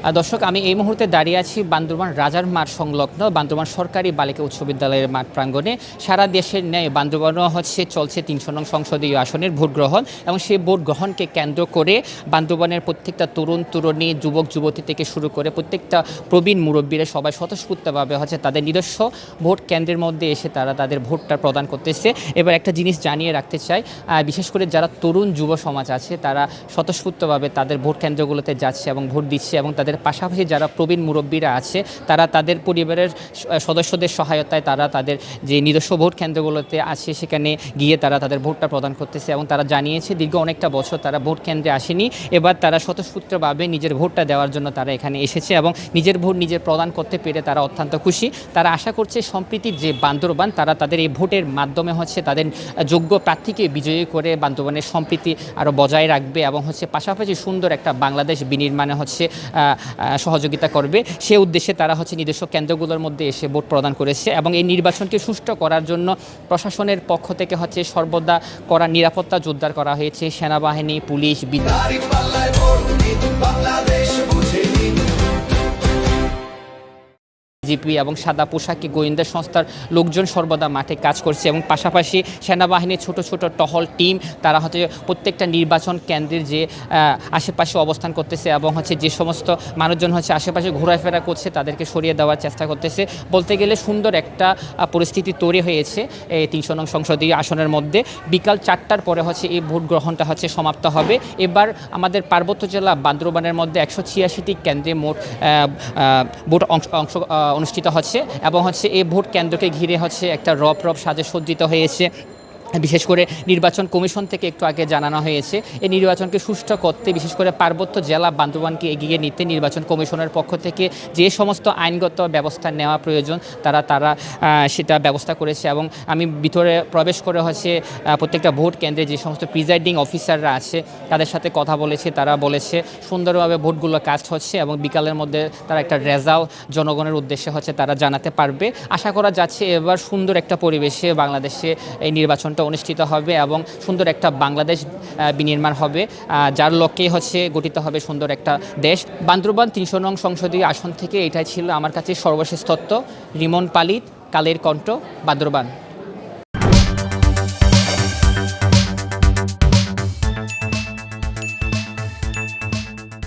দর্শক, আমি এই মুহূর্তে দাঁড়িয়ে আছি বান্দরবান রাজার মাঠ সংলগ্ন বান্দরবান সরকারি বালিকা উচ্চ বিদ্যালয়ের মাঠ প্রাঙ্গণে। সারা দেশের ন্যায় বান্দরবানও চলছে ৩০০ নং সংসদীয় আসনের ভোট গ্রহণ, এবং সেই ভোট গ্রহণকে কেন্দ্র করে বান্দরবানের প্রত্যেকটা তরুণ তরুণী, যুবক যুবতী থেকে শুরু করে প্রত্যেকটা প্রবীণ মুরব্বীরা সবাই স্বতঃস্ফূর্তভাবে তাদের নিজস্ব ভোট কেন্দ্রের মধ্যে এসে তারা তাদের ভোটটা প্রদান করতেছে। এবার একটা জিনিস জানিয়ে রাখতে চাই, বিশেষ করে যারা তরুণ যুব সমাজ আছে তারা স্বতঃস্ফূর্তভাবে তাদের ভোট কেন্দ্রগুলোতে যাচ্ছে এবং ভোট দিচ্ছে, এবং তাদের পাশাপাশি যারা প্রবীণ মুরব্বীরা আছে তারা তাদের পরিবারের সদস্যদের সহায়তায় তারা তাদের যে নিজস্ব ভোট কেন্দ্রগুলোতে আছে সেখানে গিয়ে তারা তাদের ভোটটা প্রদান করতেছে। এবং তারা জানিয়েছে দীর্ঘ অনেকটা বছর তারা ভোট কেন্দ্রে আসেনি, এবার তারা স্বতঃস্ফূর্তভাবে নিজের ভোটটা দেওয়ার জন্য তারা এখানে এসেছে এবং নিজের ভোট নিজে প্রদান করতে পেরে তারা অত্যন্ত খুশি। তারা আশা করছে সম্প্রীতির যে বান্দরবান, তারা তাদের এই ভোটের মাধ্যমে তাদের যোগ্য প্রার্থীকে বিজয়ী করে বান্দরবানের সম্প্রীতি আরও বজায় রাখবে এবং পাশাপাশি সুন্দর একটা বাংলাদেশ বিনির্মাণে সহযোগিতা করবে। সে উদ্দেশ্যে তারা নিজস্ব কেন্দ্রগুলোর মধ্যে এসে ভোট প্রদান করেছে, এবং এই নির্বাচনকে সুষ্ঠু করার জন্য প্রশাসনের পক্ষ থেকে সর্বদা করা নিরাপত্তা জোরদার করা হয়েছে। সেনাবাহিনী, পুলিশ, জিপি এবং সাদা পোশাকি গোয়েন্দা সংস্থার লোকজন সর্বদা মাঠে কাজ করছে, এবং পাশাপাশি সেনাবাহিনীর ছোট ছোট টহল টিম তারা প্রত্যেকটা নির্বাচন কেন্দ্রের যে আশেপাশে অবস্থান করতেছে, এবং যে সমস্ত মানুষজন আশেপাশে ঘোরাফেরা করছে তাদেরকে সরিয়ে দেওয়ার চেষ্টা করতেছে। বলতে গেলে সুন্দর একটা পরিস্থিতি তৈরি হয়েছে এই ৩০০ নং সংসদীয় আসনের মধ্যে। বিকাল ৪টার পরে এই ভোট গ্রহণটা সমাপ্ত হবে। এবার আমাদের পার্বত্য জেলা বান্দরবানের মধ্যে ১৮৬টি কেন্দ্রে মোট ভোট অংশ অনুষ্ঠিত হচ্ছে, এবং এই ভোট কেন্দ্রকে ঘিরে একটা রব সাজে সজ্জিত হয়েছে। বিশেষ করে নির্বাচন কমিশন থেকে একটু আগে জানানো হয়েছে এই নির্বাচনকে সুষ্ঠু করতে, বিশেষ করে পার্বত্য জেলা বান্দরবানকে এগিয়ে নিতে নির্বাচন কমিশনের পক্ষ থেকে যে সমস্ত আইনগত ব্যবস্থা নেওয়া প্রয়োজন তারা সেটা ব্যবস্থা করেছে। এবং আমি ভিতরে প্রবেশ করে প্রত্যেকটা ভোট কেন্দ্রে যে সমস্ত প্রিজাইডিং অফিসাররা আছে তাদের সাথে কথা বলেছে। তারা বলেছে সুন্দরভাবে ভোটগুলো কাস্ট হচ্ছে, এবং বিকালের মধ্যে তারা একটা রেজাল্ট জনগণের উদ্দেশ্যে তারা জানাতে পারবে। আশা করা যাচ্ছে এবার সুন্দর একটা পরিবেশে বাংলাদেশে এই নির্বাচনটা অনুষ্ঠিত হবে, এবং সুন্দর একটা বাংলাদেশ বিনির্মাণ হবে, যার লক্ষ্যে গঠিত হবে সুন্দর একটা দেশ। বান্দরবান ৩০০ নং সংসদীয় আসন থেকে এটাই ছিল আমার কাছে সর্বশেষ তথ্য। রিমন পালিত, কালের কণ্ঠ, বান্দরবান।